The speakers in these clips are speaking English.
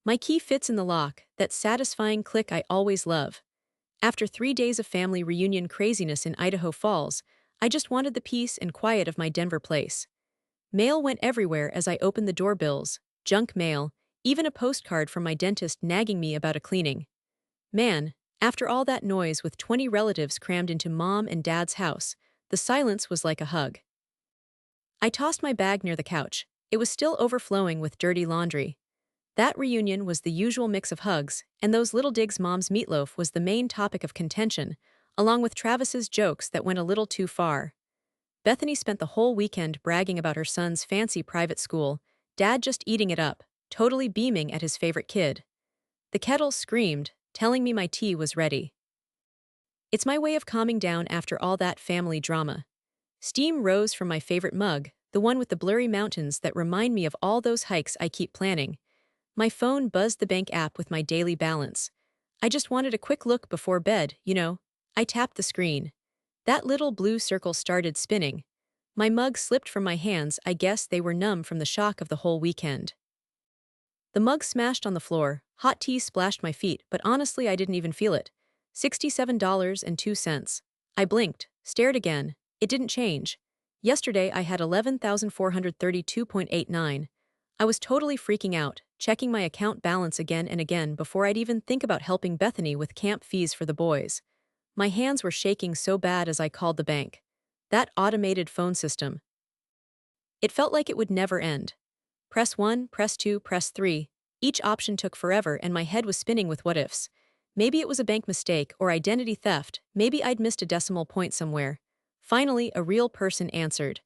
My key fits in the lock, that satisfying click I always love. After 3 days of family reunion craziness in Idaho Falls, I just wanted the peace and quiet of my Denver place. Mail went everywhere as I opened the doorbells, junk mail, even a postcard from my dentist nagging me about a cleaning. Man, after all that noise with 20 relatives crammed into mom and dad's house, the silence was like a hug. I tossed my bag near the couch. It was still overflowing with dirty laundry. That reunion was the usual mix of hugs, and those little digs mom's meatloaf was the main topic of contention, along with Travis's jokes that went a little too far. Bethany spent the whole weekend bragging about her son's fancy private school, dad just eating it up, totally beaming at his favorite kid. The kettle screamed, telling me my tea was ready. It's my way of calming down after all that family drama. Steam rose from my favorite mug, the one with the blurry mountains that remind me of all those hikes I keep planning. My phone buzzed the bank app with my daily balance. I just wanted a quick look before bed, you know. I tapped the screen. That little blue circle started spinning. My mug slipped from my hands. I guess they were numb from the shock of the whole weekend. The mug smashed on the floor, hot tea splashed my feet, but honestly I didn't even feel it. $67.02. I blinked, stared again. It didn't change. Yesterday I had 11,432.89. I was totally freaking out, checking my account balance again and again before I'd even think about helping Bethany with camp fees for the boys. My hands were shaking so bad as I called the bank. That automated phone system. It felt like it would never end. Press 1, press 2, press 3. Each option took forever and my head was spinning with what ifs. Maybe it was a bank mistake or identity theft, maybe I'd missed a decimal point somewhere. Finally, a real person answered.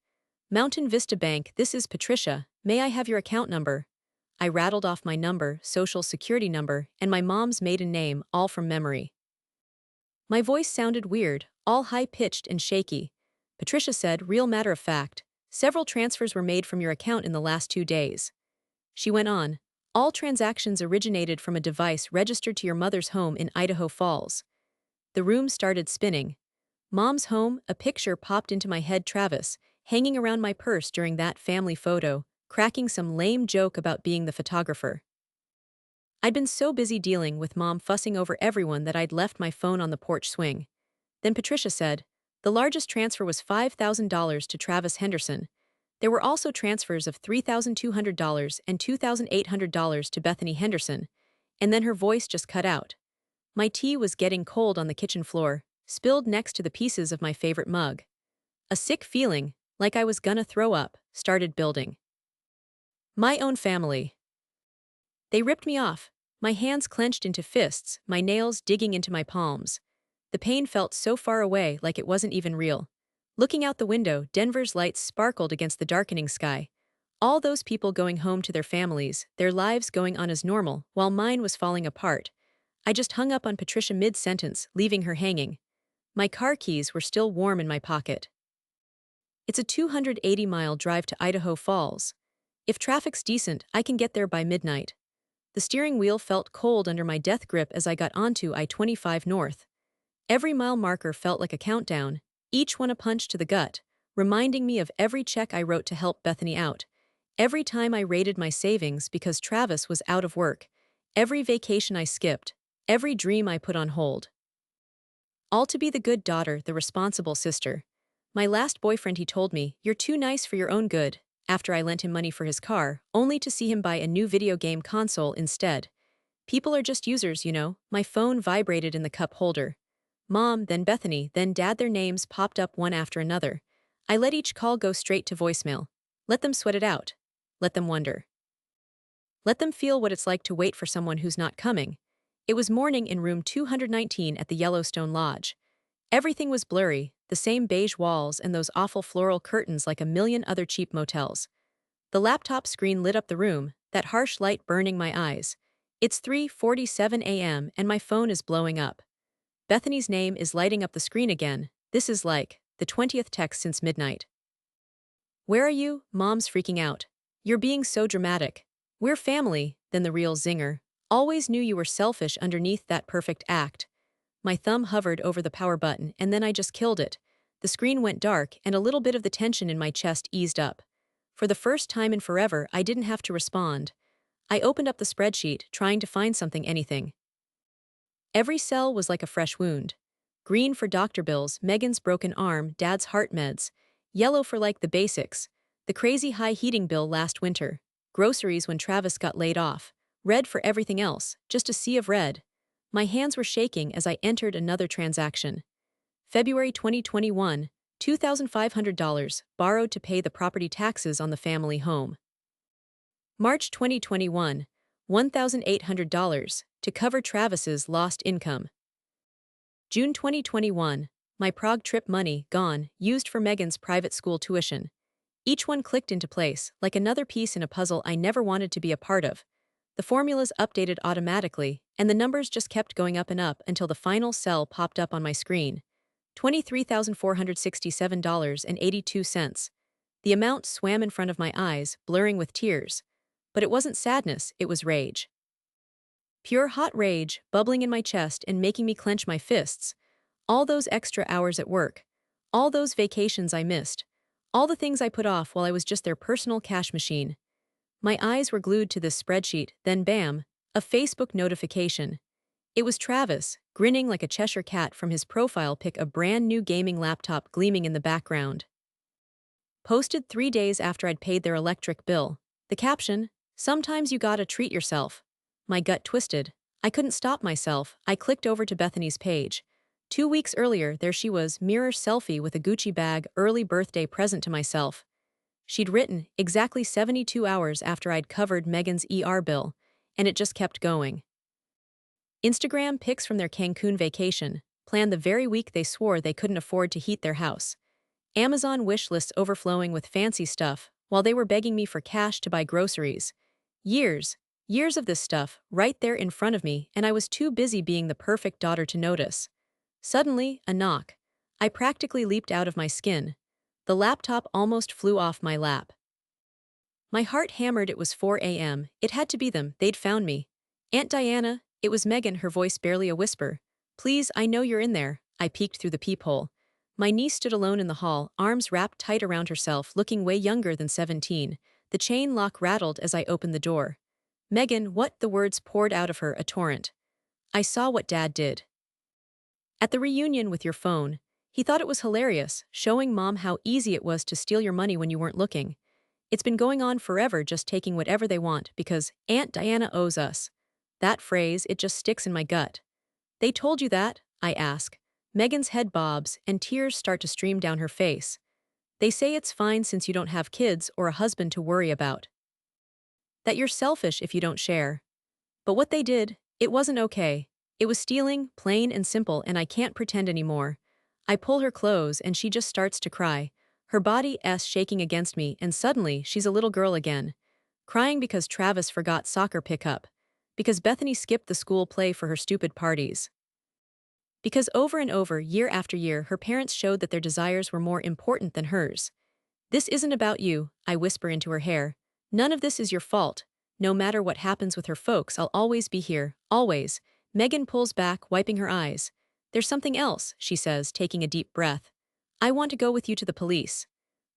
Mountain Vista Bank, this is Patricia. May I have your account number? I rattled off my number, social security number, and my mom's maiden name, all from memory. My voice sounded weird, all high-pitched and shaky. Patricia said, real matter of fact, several transfers were made from your account in the last 2 days. She went on, all transactions originated from a device registered to your mother's home in Idaho Falls. The room started spinning. Mom's home, a picture popped into my head. Travis, hanging around my purse during that family photo, cracking some lame joke about being the photographer. I'd been so busy dealing with Mom fussing over everyone that I'd left my phone on the porch swing. Then Patricia said, the largest transfer was $5,000 to Travis Henderson. There were also transfers of $3,200 and $2,800 to Bethany Henderson, and then her voice just cut out. My tea was getting cold on the kitchen floor, spilled next to the pieces of my favorite mug. A sick feeling, like I was gonna throw up, started building. My own family. They ripped me off, my hands clenched into fists, my nails digging into my palms. The pain felt so far away, like it wasn't even real. Looking out the window, Denver's lights sparkled against the darkening sky. All those people going home to their families, their lives going on as normal, while mine was falling apart. I just hung up on Patricia mid-sentence, leaving her hanging. My car keys were still warm in my pocket. It's a 280-mile drive to Idaho Falls. If traffic's decent, I can get there by midnight. The steering wheel felt cold under my death grip as I got onto I-25 North. Every mile marker felt like a countdown, each one a punch to the gut, reminding me of every check I wrote to help Bethany out, every time I raided my savings because Travis was out of work, every vacation I skipped, every dream I put on hold. All to be the good daughter, the responsible sister. My last boyfriend, he told me, you're too nice for your own good, after I lent him money for his car, only to see him buy a new video game console instead. People are just users, you know. My phone vibrated in the cup holder. Mom, then Bethany, then Dad, their names popped up one after another. I let each call go straight to voicemail. Let them sweat it out. Let them wonder. Let them feel what it's like to wait for someone who's not coming. It was morning in room 219 at the Yellowstone Lodge. Everything was blurry, the same beige walls and those awful floral curtains like a million other cheap motels. The laptop screen lit up the room, that harsh light burning my eyes. It's 3:47 a.m. and my phone is blowing up. Bethany's name is lighting up the screen again. This is like the 20th text since midnight. Where are you? Mom's freaking out. You're being so dramatic. We're family, then the real zinger. Always knew you were selfish underneath that perfect act. My thumb hovered over the power button and then I just killed it. The screen went dark and a little bit of the tension in my chest eased up. For the first time in forever, I didn't have to respond. I opened up the spreadsheet, trying to find something, anything. Every cell was like a fresh wound. Green for doctor bills, Megan's broken arm, Dad's heart meds. Yellow for like the basics. The crazy high heating bill last winter. Groceries when Travis got laid off. Red for everything else, just a sea of red. My hands were shaking as I entered another transaction. February 2021, $2,500, borrowed to pay the property taxes on the family home. March 2021, $1,800, to cover Travis's lost income. June 2021, my Prague trip money, gone, used for Megan's private school tuition. Each one clicked into place, like another piece in a puzzle I never wanted to be a part of. The formulas updated automatically, and the numbers just kept going up and up until the final cell popped up on my screen. $23,467.82. The amount swam in front of my eyes, blurring with tears. But it wasn't sadness, it was rage. Pure hot rage, bubbling in my chest and making me clench my fists. All those extra hours at work. All those vacations I missed. All the things I put off while I was just their personal cash machine. My eyes were glued to this spreadsheet, then bam, a Facebook notification. It was Travis, grinning like a Cheshire cat from his profile pic, a brand new gaming laptop gleaming in the background. Posted 3 days after I'd paid their electric bill. The caption, "Sometimes you gotta treat yourself." My gut twisted. I couldn't stop myself. I clicked over to Bethany's page. 2 weeks earlier, there she was, mirror selfie with a Gucci bag, early birthday present to myself. She'd written, exactly 72 hours after I'd covered Megan's ER bill, and it just kept going. Instagram pics from their Cancun vacation, planned the very week they swore they couldn't afford to heat their house. Amazon wish lists overflowing with fancy stuff, while they were begging me for cash to buy groceries. Years of this stuff, right there in front of me, and I was too busy being the perfect daughter to notice. Suddenly, a knock. I practically leaped out of my skin. The laptop almost flew off my lap. My heart hammered. It was 4 a.m. It had to be them. They'd found me. Aunt Diana, it was Megan, her voice barely a whisper. "Please, I know you're in there." I peeked through the peephole. My niece stood alone in the hall, arms wrapped tight around herself, looking way younger than 17. The chain lock rattled as I opened the door. "Megan, what?" The words poured out of her, a torrent. "I saw what Dad did at the reunion with your phone. He thought it was hilarious, showing Mom how easy it was to steal your money when you weren't looking. It's been going on forever, just taking whatever they want because Aunt Diana owes us." That phrase, it just sticks in my gut. "They told you that?" I ask. Megan's head bobs, and tears start to stream down her face. "They say it's fine since you don't have kids or a husband to worry about. That you're selfish if you don't share. But what they did, it wasn't okay. It was stealing, plain and simple, and I can't pretend anymore." I pull her close and she just starts to cry. Her body's shaking against me, and suddenly she's a little girl again. Crying because Travis forgot soccer pickup. Because Bethany skipped the school play for her stupid parties. Because over and over, year after year, her parents showed that their desires were more important than hers. "This isn't about you," I whisper into her hair. "None of this is your fault. No matter what happens with her folks, I'll always be here, always." Megan pulls back, wiping her eyes. "There's something else," she says, taking a deep breath. "I want to go with you to the police."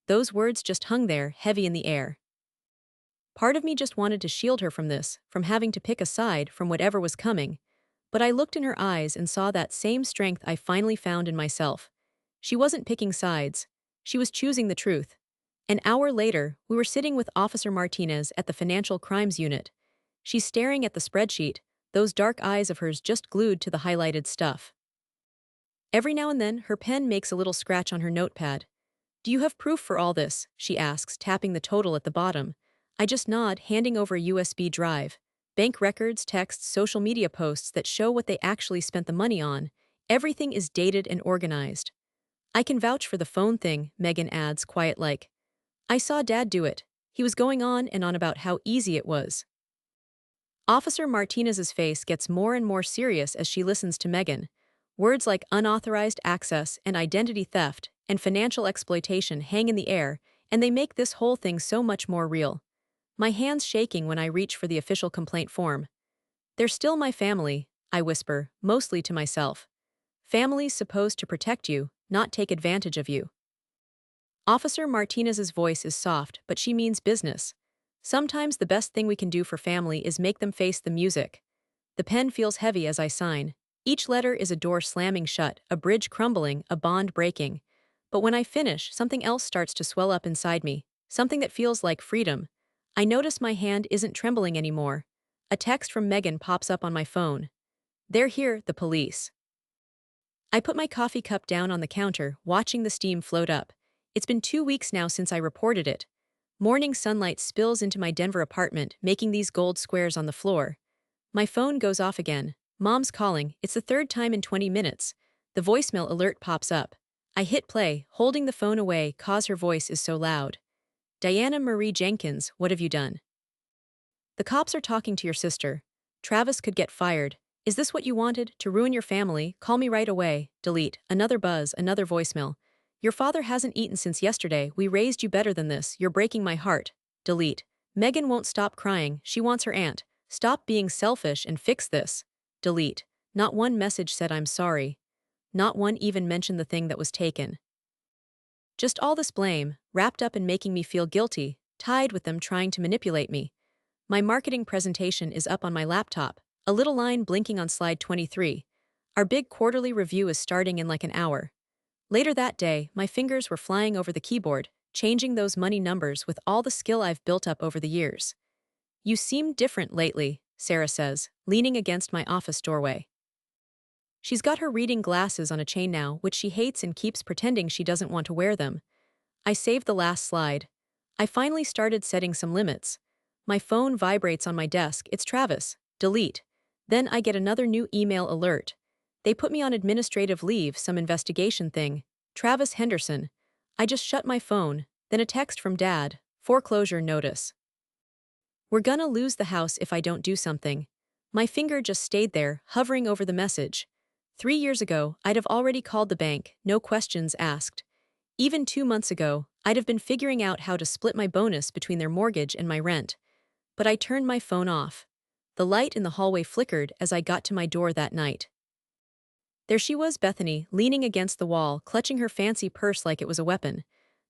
Those words just hung there, heavy in the air. Part of me just wanted to shield her from this, from having to pick a side, from whatever was coming. But I looked in her eyes and saw that same strength I finally found in myself. She wasn't picking sides. She was choosing the truth. An hour later, we were sitting with Officer Martinez at the Financial Crimes Unit. She's staring at the spreadsheet, those dark eyes of hers just glued to the highlighted stuff. Every now and then, her pen makes a little scratch on her notepad. "Do you have proof for all this?" she asks, tapping the total at the bottom. I just nod, handing over a USB drive. Bank records, texts, social media posts that show what they actually spent the money on. Everything is dated and organized. "I can vouch for the phone thing," Megan adds, quiet like. "I saw Dad do it. He was going on and on about how easy it was." Officer Martinez's face gets more and more serious as she listens to Megan. Words like unauthorized access and identity theft and financial exploitation hang in the air, and they make this whole thing so much more real. My hands shaking when I reach for the official complaint form. "They're still my family," I whisper, mostly to myself. "Family's supposed to protect you, not take advantage of you." Officer Martinez's voice is soft, but she means business. Sometimes the best thing we can do for family is make them face the music. The pen feels heavy as I sign. Each letter is a door slamming shut, a bridge crumbling, a bond breaking. But when I finish, something else starts to swell up inside me, something that feels like freedom. I notice my hand isn't trembling anymore. A text from Megan pops up on my phone. "They're here, the police." I put my coffee cup down on the counter, watching the steam float up. It's been 2 weeks now since I reported it. Morning sunlight spills into my Denver apartment, making these gold squares on the floor. My phone goes off again. Mom's calling. It's the third time in 20 minutes. The voicemail alert pops up. I hit play, holding the phone away cause her voice is so loud. "Diana Marie Jenkins, what have you done?" "The cops are talking to your sister. Travis could get fired. Is this what you wanted? To ruin your family? Call me right away." Delete. Another buzz, another voicemail. "Your father hasn't eaten since yesterday. We raised you better than this. You're breaking my heart." Delete. "Megan won't stop crying. She wants her aunt. Stop being selfish and fix this." Delete. Not one message said I'm sorry. Not one even mentioned the thing that was taken. Just all this blame, wrapped up in making me feel guilty, tied with them trying to manipulate me. My marketing presentation is up on my laptop, a little line blinking on slide 23. Our big quarterly review is starting in like an hour. Later that day, my fingers were flying over the keyboard, changing those money numbers with all the skill I've built up over the years. "You seem different lately," Sarah says, leaning against my office doorway. She's got her reading glasses on a chain now, which she hates and keeps pretending she doesn't want to wear them. I saved the last slide. I finally started setting some limits. My phone vibrates on my desk. It's Travis. Delete. Then I get another new email alert. They put me on administrative leave, some investigation thing. Travis Henderson. I just shut my phone, then a text from Dad. Foreclosure notice. "We're gonna lose the house if I don't do something." My finger just stayed there, hovering over the message. 3 years ago, I'd have already called the bank, no questions asked. Even 2 months ago, I'd have been figuring out how to split my bonus between their mortgage and my rent. But I turned my phone off. The light in the hallway flickered as I got to my door that night. There she was, Bethany, leaning against the wall, clutching her fancy purse like it was a weapon.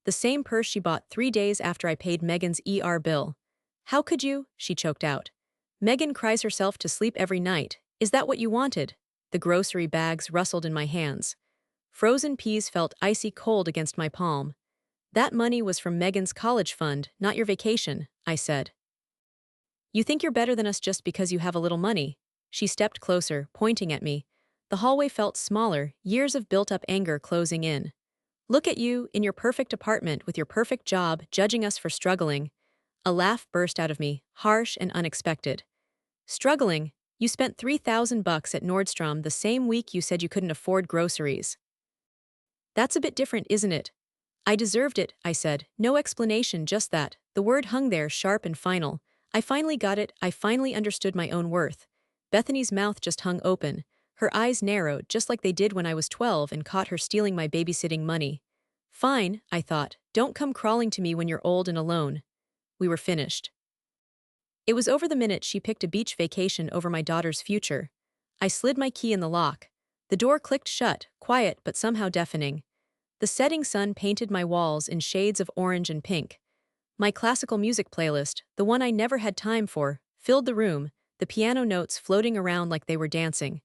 The same purse she bought 3 days after I paid Megan's bill. "How could you?" she choked out. "Megan cries herself to sleep every night. Is that what you wanted?" The grocery bags rustled in my hands. Frozen peas felt icy cold against my palm. "That money was from Megan's college fund, not your vacation," I said. "You think you're better than us just because you have a little money." She stepped closer, pointing at me. The hallway felt smaller, years of built-up anger closing in. "Look at you, in your perfect apartment with your perfect job, judging us for struggling." A laugh burst out of me, harsh and unexpected. "Struggling? You spent $3,000 at Nordstrom the same week you said you couldn't afford groceries." "That's a bit different, isn't it?" "I deserved it," I said. No explanation, just that. The word hung there, sharp and final. I finally got it. I finally understood my own worth. Bethany's mouth just hung open. Her eyes narrowed, just like they did when I was 12 and caught her stealing my babysitting money. "Fine," I thought. "Don't come crawling to me when you're old and alone." We were finished. It was over the minute she picked a beach vacation over my daughter's future. I slid my key in the lock. The door clicked shut, quiet but somehow deafening. The setting sun painted my walls in shades of orange and pink. My classical music playlist, the one I never had time for, filled the room, the piano notes floating around like they were dancing.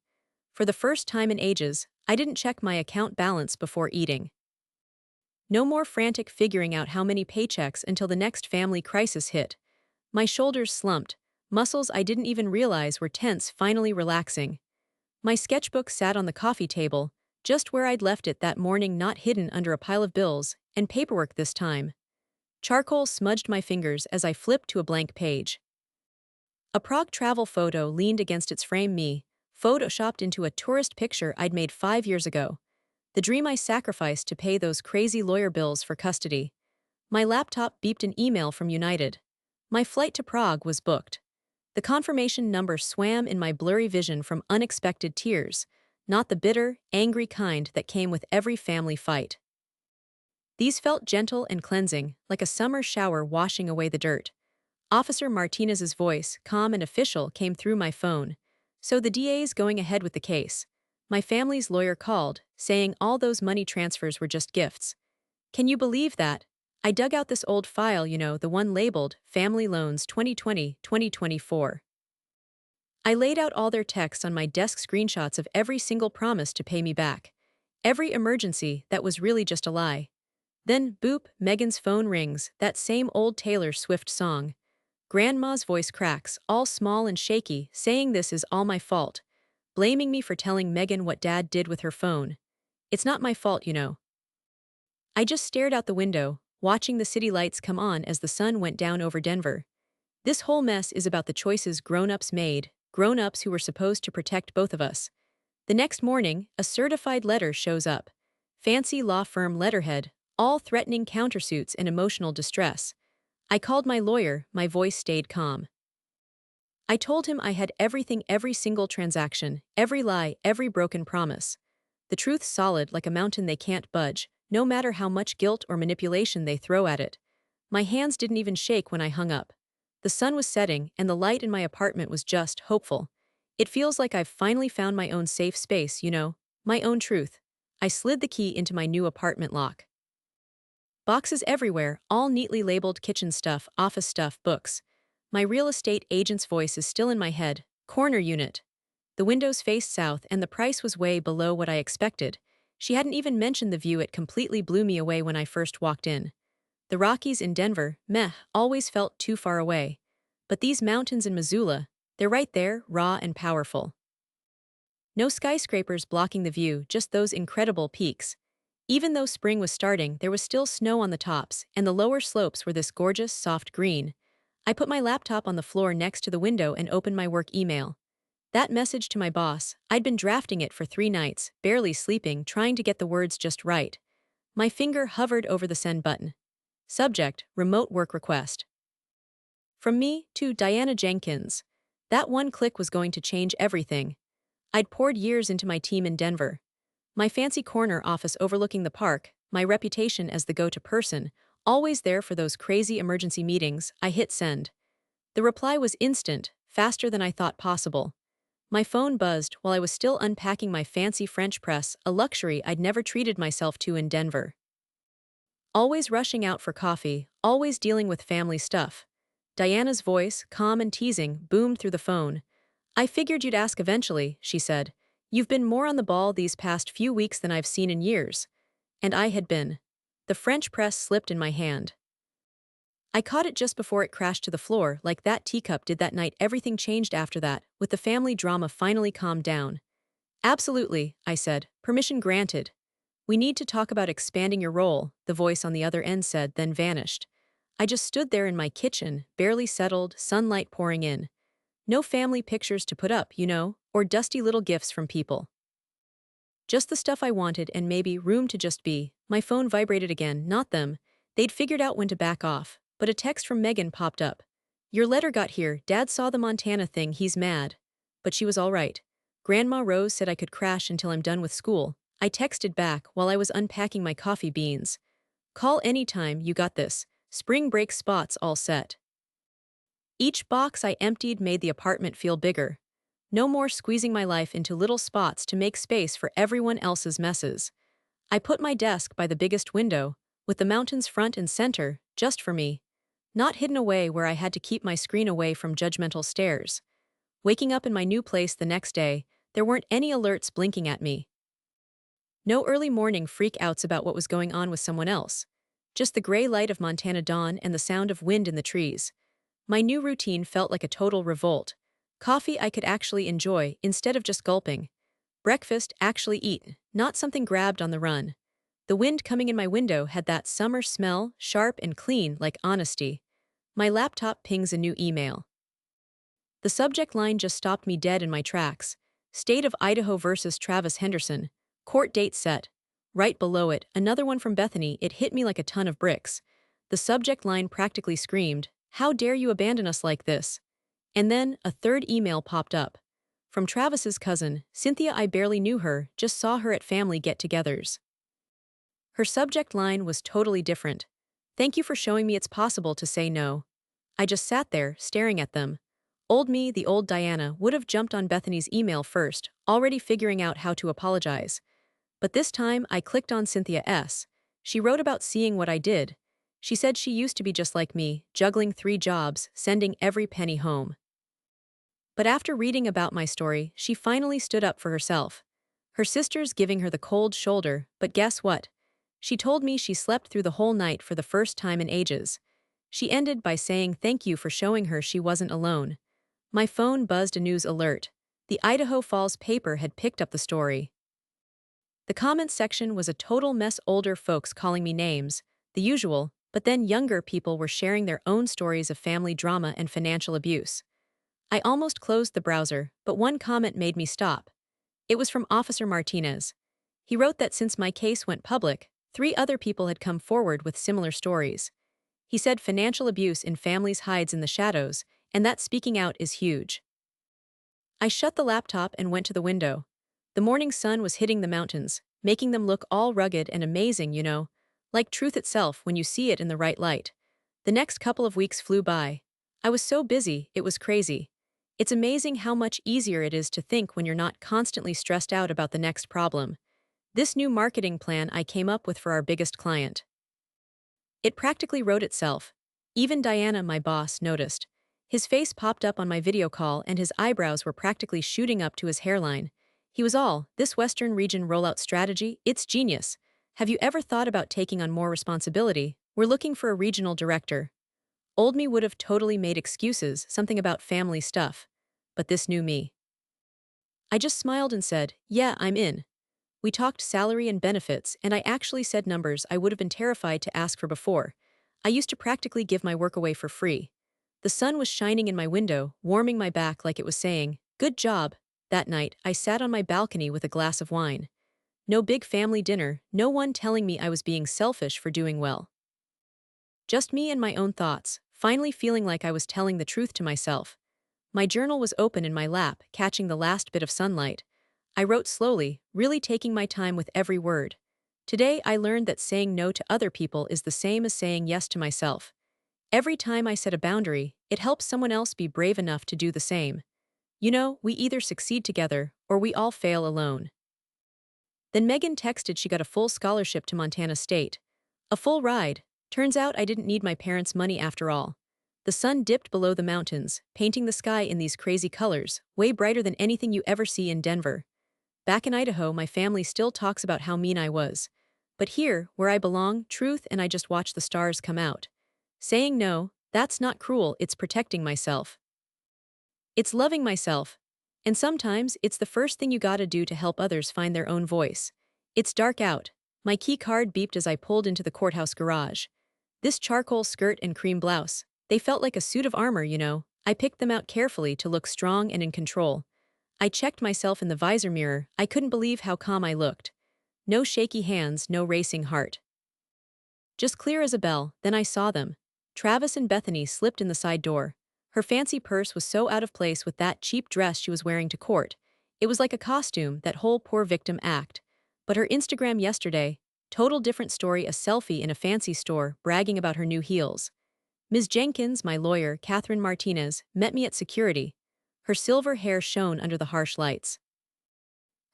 For the first time in ages, I didn't check my account balance before eating. No more frantic figuring out how many paychecks until the next family crisis hit. My shoulders slumped, muscles I didn't even realize were tense finally relaxing. My sketchbook sat on the coffee table, just where I'd left it that morning, not hidden under a pile of bills and paperwork this time. Charcoal smudged my fingers as I flipped to a blank page. A Prague travel photo leaned against its frame, me, photoshopped into a tourist picture I'd made 5 years ago. The dream I sacrificed to pay those crazy lawyer bills for custody. My laptop beeped an email from United. My flight to Prague was booked. The confirmation number swam in my blurry vision from unexpected tears, not the bitter, angry kind that came with every family fight. These felt gentle and cleansing, like a summer shower washing away the dirt. Officer Martinez's voice, calm and official, came through my phone. "So the DA's going ahead with the case." My family's lawyer called, saying all those money transfers were just gifts. "Can you believe that?" I dug out this old file, the one labeled Family Loans 2020-2024. I laid out all their texts on my desk, screenshots of every single promise to pay me back. Every emergency that was really just a lie. Then, boop, Megan's phone rings, that same old Taylor Swift song. Grandma's voice cracks, all small and shaky, saying this is all my fault, blaming me for telling Megan what Dad did with her phone. It's not my fault. I just stared out the window, watching the city lights come on as the sun went down over Denver. This whole mess is about the choices grown-ups made, grown-ups who were supposed to protect both of us. The next morning, a certified letter shows up. Fancy law firm letterhead, all threatening countersuits and emotional distress. I called my lawyer, my voice stayed calm. I told him I had everything, every single transaction, every lie, every broken promise. The truth's solid like a mountain they can't budge, no matter how much guilt or manipulation they throw at it. My hands didn't even shake when I hung up. The sun was setting, and the light in my apartment was just hopeful. It feels like I've finally found my own safe space, my own truth. I slid the key into my new apartment lock. Boxes everywhere, all neatly labeled kitchen stuff, office stuff, books. My real estate agent's voice is still in my head. Corner unit. The windows faced south, and the price was way below what I expected. She hadn't even mentioned the view. It completely blew me away when I first walked in. The Rockies in Denver, always felt too far away. But these mountains in Missoula, they're right there, raw and powerful. No skyscrapers blocking the view, just those incredible peaks. Even though spring was starting, there was still snow on the tops, and the lower slopes were this gorgeous, soft green. I put my laptop on the floor next to the window and opened my work email. That message to my boss, I'd been drafting it for 3 nights, barely sleeping, trying to get the words just right. My finger hovered over the send button. Subject, remote work request. From me to Diana Jenkins. That one click was going to change everything. I'd poured years into my team in Denver. My fancy corner office overlooking the park, my reputation as the go-to person, always there for those crazy emergency meetings. I hit send. The reply was instant, faster than I thought possible. My phone buzzed while I was still unpacking my fancy French press, a luxury I'd never treated myself to in Denver. Always rushing out for coffee, always dealing with family stuff. Diana's voice, calm and teasing, boomed through the phone. I figured you'd ask eventually, she said. You've been more on the ball these past few weeks than I've seen in years. And I had been. The French press slipped in my hand. I caught it just before it crashed to the floor, like that teacup did that night. Everything changed after that, with the family drama finally calmed down. Absolutely, I said. Permission granted. We need to talk about expanding your role, the voice on the other end said, then vanished. I just stood there in my kitchen, barely settled, sunlight pouring in. No family pictures to put up, or dusty little gifts from people. Just the stuff I wanted and maybe room to just be. My phone vibrated again, not them. They'd figured out when to back off, but a text from Megan popped up. Your letter got here, Dad saw the Montana thing, he's mad. But she was all right. Grandma Rose said I could crash until I'm done with school. I texted back while I was unpacking my coffee beans. Call anytime, you got this. Spring break spots all set. Each box I emptied made the apartment feel bigger. No more squeezing my life into little spots to make space for everyone else's messes. I put my desk by the biggest window, with the mountains front and center, just for me. Not hidden away where I had to keep my screen away from judgmental stares. Waking up in my new place the next day, there weren't any alerts blinking at me. No early morning freak-outs about what was going on with someone else. Just the gray light of Montana dawn and the sound of wind in the trees. My new routine felt like a total revolt. Coffee I could actually enjoy instead of just gulping. Breakfast actually eaten, not something grabbed on the run. The wind coming in my window had that summer smell, sharp and clean like honesty. My laptop pings a new email. The subject line just stopped me dead in my tracks. State of Idaho versus Travis Henderson. Court date set. Right below it, another one from Bethany. It hit me like a ton of bricks. The subject line practically screamed, "How dare you abandon us like this?" And then, a third email popped up. From Travis's cousin, Cynthia. I barely knew her, just saw her at family get-togethers. Her subject line was totally different. Thank you for showing me it's possible to say no. I just sat there, staring at them. Old me, the old Diana, would have jumped on Bethany's email first, already figuring out how to apologize. But this time, I clicked on Cynthia S. She wrote about seeing what I did. She said she used to be just like me, juggling 3 jobs, sending every penny home. But after reading about my story, she finally stood up for herself. Her sister's giving her the cold shoulder, but guess what? She told me she slept through the whole night for the first time in ages. She ended by saying thank you for showing her she wasn't alone. My phone buzzed a news alert. The Idaho Falls paper had picked up the story. The comments section was a total mess, older folks calling me names, the usual, but then younger people were sharing their own stories of family drama and financial abuse. I almost closed the browser, but one comment made me stop. It was from Officer Martinez. He wrote that since my case went public, 3 other people had come forward with similar stories. He said financial abuse in families hides in the shadows, and that speaking out is huge. I shut the laptop and went to the window. The morning sun was hitting the mountains, making them look all rugged and amazing, like truth itself when you see it in the right light. The next couple of weeks flew by. I was so busy, it was crazy. It's amazing how much easier it is to think when you're not constantly stressed out about the next problem. This new marketing plan I came up with for our biggest client. It practically wrote itself. Even Diana, my boss, noticed. His face popped up on my video call and his eyebrows were practically shooting up to his hairline. He was all, "This Western region rollout strategy, it's genius. Have you ever thought about taking on more responsibility? We're looking for a regional director." Old me would have totally made excuses, something about family stuff. But this new me. I just smiled and said, "Yeah, I'm in." We talked salary and benefits, and I actually said numbers I would have been terrified to ask for before. I used to practically give my work away for free. The sun was shining in my window, warming my back like it was saying, "Good job." That night, I sat on my balcony with a glass of wine. No big family dinner, no one telling me I was being selfish for doing well. Just me and my own thoughts, finally feeling like I was telling the truth to myself. My journal was open in my lap, catching the last bit of sunlight. I wrote slowly, really taking my time with every word. Today I learned that saying no to other people is the same as saying yes to myself. Every time I set a boundary, it helps someone else be brave enough to do the same. We either succeed together, or we all fail alone. Then Megan texted she got a full scholarship to Montana State. A full ride. Turns out I didn't need my parents' money after all. The sun dipped below the mountains, painting the sky in these crazy colors, way brighter than anything you ever see in Denver. Back in Idaho, my family still talks about how mean I was. But here, where I belong, truth and I just watch the stars come out. Saying no, that's not cruel, it's protecting myself. It's loving myself. And sometimes, it's the first thing you gotta do to help others find their own voice. It's dark out. My key card beeped as I pulled into the courthouse garage. This charcoal skirt and cream blouse, they felt like a suit of armor. I picked them out carefully to look strong and in control. I checked myself in the visor mirror, I couldn't believe how calm I looked. No shaky hands, no racing heart. Just clear as a bell, then I saw them. Travis and Bethany slipped in the side door. Her fancy purse was so out of place with that cheap dress she was wearing to court. It was like a costume, that whole poor victim act. But her Instagram yesterday, total different story, a selfie in a fancy store, bragging about her new heels. Ms. Jenkins, my lawyer, Catherine Martinez, met me at security. Her silver hair shone under the harsh lights.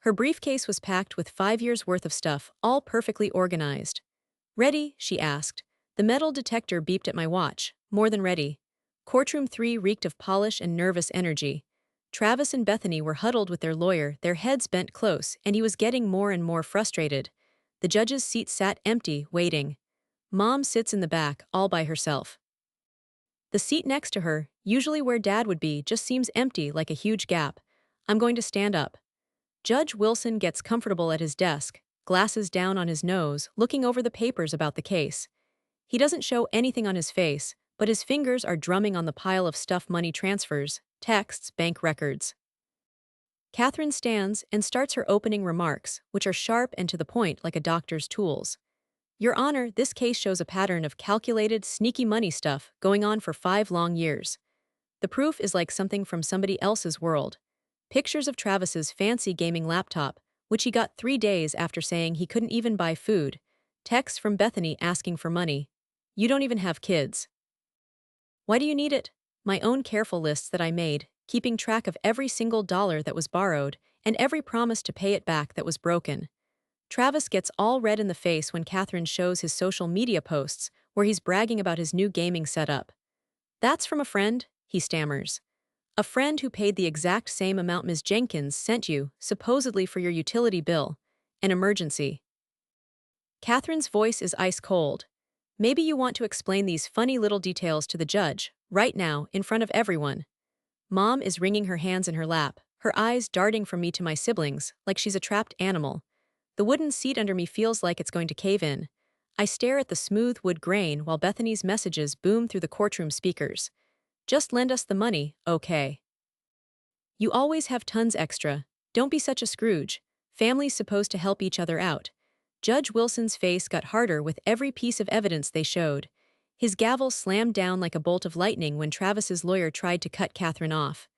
Her briefcase was packed with 5 years' worth of stuff, all perfectly organized. "Ready?" she asked. The metal detector beeped at my watch. More than ready. Courtroom 3 reeked of polish and nervous energy. Travis and Bethany were huddled with their lawyer, their heads bent close, and he was getting more and more frustrated. The judge's seat sat empty, waiting. Mom sits in the back, all by herself. The seat next to her, usually where Dad would be, just seems empty, like a huge gap. I'm going to stand up. Judge Wilson gets comfortable at his desk, glasses down on his nose, looking over the papers about the case. He doesn't show anything on his face, but his fingers are drumming on the pile of stuff: money transfers, texts, bank records. Catherine stands and starts her opening remarks, which are sharp and to the point like a doctor's tools. "Your Honor, this case shows a pattern of calculated, sneaky money stuff going on for 5 long years. The proof is like something from somebody else's world. Pictures of Travis's fancy gaming laptop, which he got 3 days after saying he couldn't even buy food. Texts from Bethany asking for money. You don't even have kids. Why do you need it? My own careful lists that I made, keeping track of every single dollar that was borrowed and every promise to pay it back that was broken." Travis gets all red in the face when Catherine shows his social media posts, where he's bragging about his new gaming setup. That's from a friend, he stammers. A friend who paid the exact same amount Ms. Jenkins sent you, supposedly for your utility bill. An emergency. Catherine's voice is ice cold. Maybe you want to explain these funny little details to the judge, right now, in front of everyone. Mom is wringing her hands in her lap, her eyes darting from me to my siblings, like she's a trapped animal. The wooden seat under me feels like it's going to cave in. I stare at the smooth wood grain while Bethany's messages boom through the courtroom speakers. Just lend us the money, okay? You always have tons extra. Don't be such a Scrooge. Family's supposed to help each other out. Judge Wilson's face got harder with every piece of evidence they showed. His gavel slammed down like a bolt of lightning when Travis's lawyer tried to cut Catherine off.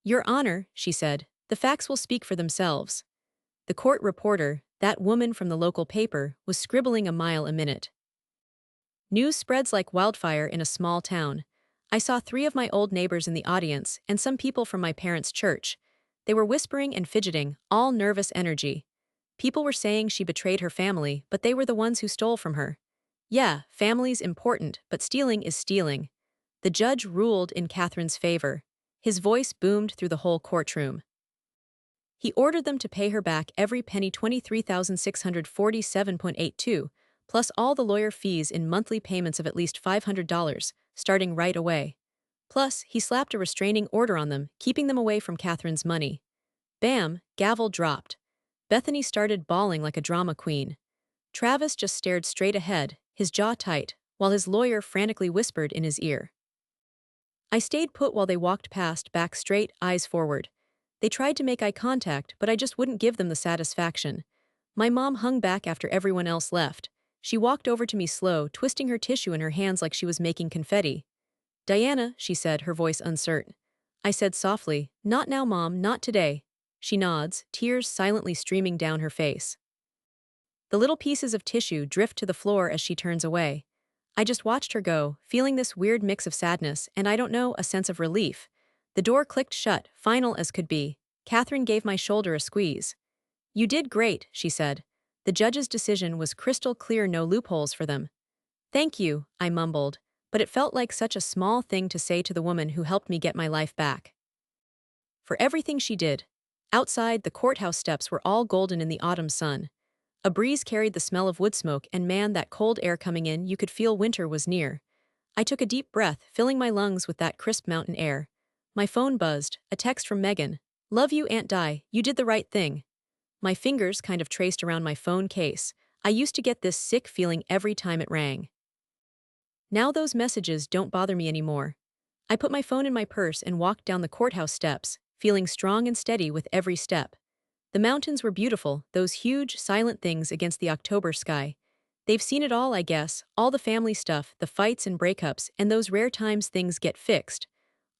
Your Honor, she said, the facts will speak for themselves. The court reporter, that woman from the local paper, was scribbling a mile a minute. News spreads like wildfire in a small town. I saw 3 of my old neighbors in the audience and some people from my parents' church. They were whispering and fidgeting, all nervous energy. People were saying she betrayed her family, but they were the ones who stole from her. Yeah, family's important, but stealing is stealing. The judge ruled in Catherine's favor. His voice boomed through the whole courtroom. He ordered them to pay her back every penny, 23,647.82, plus all the lawyer fees in monthly payments of at least $500, starting right away. Plus, he slapped a restraining order on them, keeping them away from Catherine's money. Bam, gavel dropped. Bethany started bawling like a drama queen. Travis just stared straight ahead, his jaw tight, while his lawyer frantically whispered in his ear. I stayed put while they walked past, back straight, eyes forward. They tried to make eye contact, but I just wouldn't give them the satisfaction. My mom hung back after everyone else left. She walked over to me slow, twisting her tissue in her hands like she was making confetti. Diana, she said, her voice uncertain. I said softly, not now, Mom, not today. She nods, tears silently streaming down her face. The little pieces of tissue drift to the floor as she turns away. I just watched her go, feeling this weird mix of sadness and, I don't know, a sense of relief. The door clicked shut, final as could be. Catherine gave my shoulder a squeeze. You did great, she said. The judge's decision was crystal clear, no loopholes for them. Thank you, I mumbled, but it felt like such a small thing to say to the woman who helped me get my life back. For everything she did. Outside, the courthouse steps were all golden in the autumn sun. A breeze carried the smell of wood smoke, and man, that cold air coming in, you could feel winter was near. I took a deep breath, filling my lungs with that crisp mountain air. My phone buzzed, a text from Megan. Love you, Aunt Di, you did the right thing. My fingers kind of traced around my phone case. I used to get this sick feeling every time it rang. Now those messages don't bother me anymore. I put my phone in my purse and walked down the courthouse steps, feeling strong and steady with every step. The mountains were beautiful, those huge, silent things against the October sky. They've seen it all, I guess, all the family stuff, the fights and breakups, and those rare times things get fixed.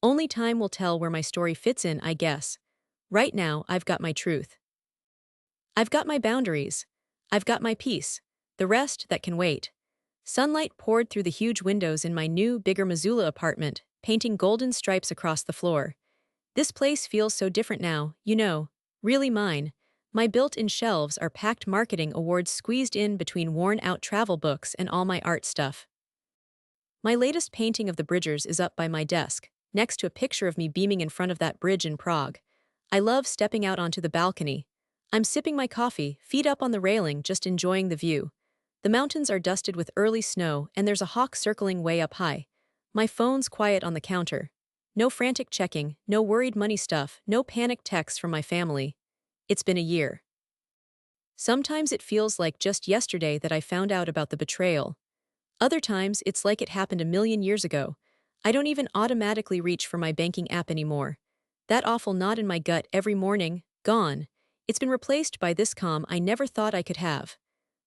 Only time will tell where my story fits in, I guess. Right now, I've got my truth. I've got my boundaries. I've got my peace. The rest, that can wait. Sunlight poured through the huge windows in my new, bigger Missoula apartment, painting golden stripes across the floor. This place feels so different now, you know. Really mine. My built-in shelves are packed, marketing awards squeezed in between worn-out travel books and all my art stuff. My latest painting of the Bridgers is up by my desk, next to a picture of me beaming in front of that bridge in Prague. I love stepping out onto the balcony. I'm sipping my coffee, feet up on the railing, just enjoying the view. The mountains are dusted with early snow, and there's a hawk circling way up high. My phone's quiet on the counter. No frantic checking, no worried money stuff, no panicked texts from my family. It's been a year. Sometimes it feels like just yesterday that I found out about the betrayal. Other times it's like it happened a million years ago. I don't even automatically reach for my banking app anymore. That awful knot in my gut every morning, gone. It's been replaced by this calm I never thought I could have.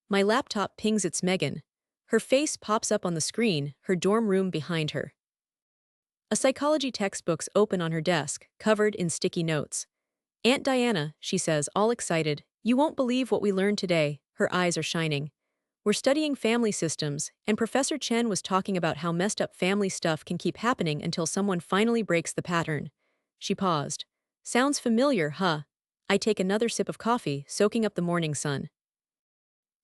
My laptop pings its Megan. Her face pops up on the screen, her dorm room behind her. A psychology textbook's open on her desk, covered in sticky notes. Aunt Diana, she says, all excited, you won't believe what we learned today. Her eyes are shining. We're studying family systems, and Professor Chen was talking about how messed up family stuff can keep happening until someone finally breaks the pattern. She paused. Sounds familiar, huh? I take another sip of coffee, soaking up the morning sun.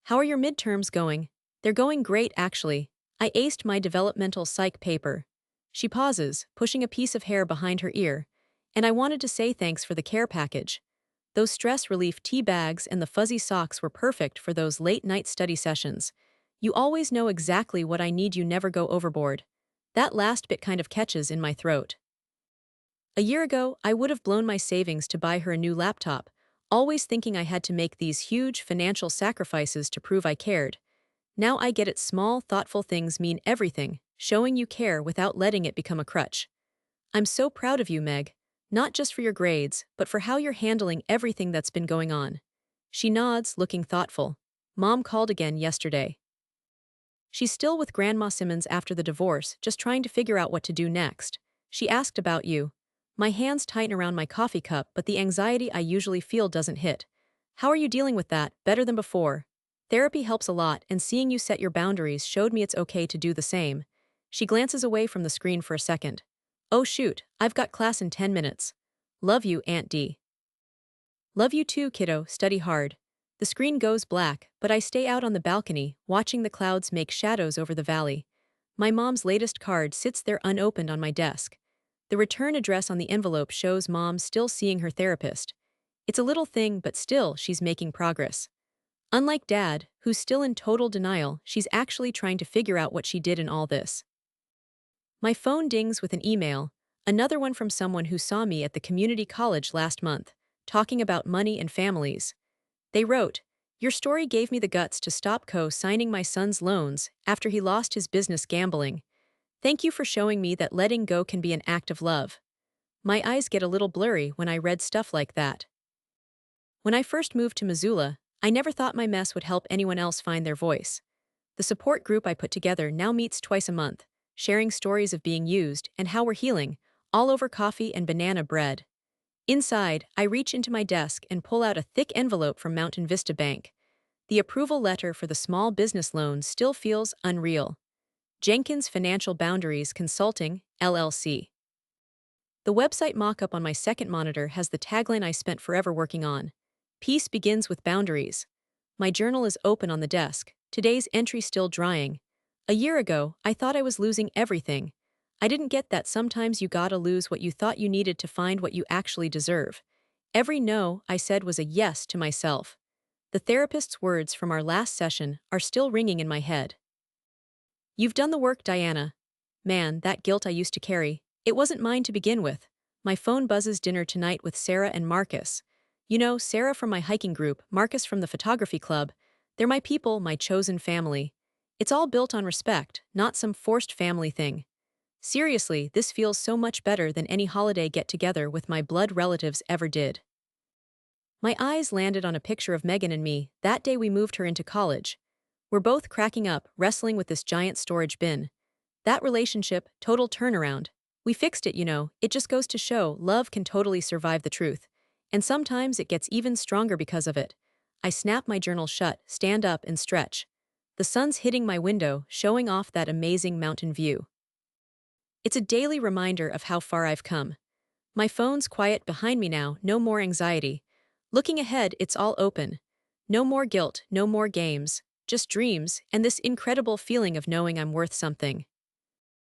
How are your midterms going? They're going great, actually. I aced my developmental psych paper. She pauses, pushing a piece of hair behind her ear, and I wanted to say thanks for the care package. Those stress relief tea bags and the fuzzy socks were perfect for those late night study sessions. You always know exactly what I need, you never go overboard. That last bit kind of catches in my throat. A year ago, I would have blown my savings to buy her a new laptop, always thinking I had to make these huge financial sacrifices to prove I cared. Now I get it, small, thoughtful things mean everything, showing you care without letting it become a crutch. I'm so proud of you, Meg. Not just for your grades, but for how you're handling everything that's been going on. She nods, looking thoughtful. Mom called again yesterday. She's still with Grandma Simmons after the divorce, just trying to figure out what to do next. She asked about you. My hands tighten around my coffee cup, but the anxiety I usually feel doesn't hit. How are you dealing with that? Better than before. Therapy helps a lot, and seeing you set your boundaries showed me it's okay to do the same. She glances away from the screen for a second. Oh shoot, I've got class in 10 minutes. Love you, Aunt D. Love you too, kiddo, study hard. The screen goes black, but I stay out on the balcony, watching the clouds make shadows over the valley. My mom's latest card sits there unopened on my desk. The return address on the envelope shows Mom still seeing her therapist. It's a little thing, but still, she's making progress. Unlike Dad, who's still in total denial, she's actually trying to figure out what she did in all this. My phone dings with an email, another one from someone who saw me at the community college last month, talking about money and families. They wrote, "Your story gave me the guts to stop co-signing my son's loans after he lost his business gambling. Thank you for showing me that letting go can be an act of love." My eyes get a little blurry when I read stuff like that. When I first moved to Missoula, I never thought my mess would help anyone else find their voice. The support group I put together now meets twice a month, sharing stories of being used and how we're healing, all over coffee and banana bread. Inside, I reach into my desk and pull out a thick envelope from Mountain Vista Bank. The approval letter for the small business loan still feels unreal. Jenkins Financial Boundaries Consulting, LLC. The website mock-up on my second monitor has the tagline I spent forever working on. Peace begins with boundaries. My journal is open on the desk, today's entry still drying. A year ago, I thought I was losing everything. I didn't get that sometimes you gotta lose what you thought you needed to find what you actually deserve. Every no I said was a yes to myself. The therapist's words from our last session are still ringing in my head. You've done the work, Diana. Man, that guilt I used to carry, it wasn't mine to begin with. My phone buzzes, dinner tonight with Sarah and Marcus. You know, Sarah from my hiking group, Marcus from the photography club. They're my people, my chosen family. It's all built on respect, not some forced family thing. Seriously, this feels so much better than any holiday get-together with my blood relatives ever did. My eyes landed on a picture of Megan and me that day we moved her into college. We're both cracking up, wrestling with this giant storage bin. That relationship, total turnaround. We fixed it, you know, it just goes to show love can totally survive the truth. And sometimes it gets even stronger because of it. I snap my journal shut, stand up, and stretch. The sun's hitting my window, showing off that amazing mountain view. It's a daily reminder of how far I've come. My phone's quiet behind me now, no more anxiety. Looking ahead, it's all open. No more guilt, no more games, just dreams, and this incredible feeling of knowing I'm worth something.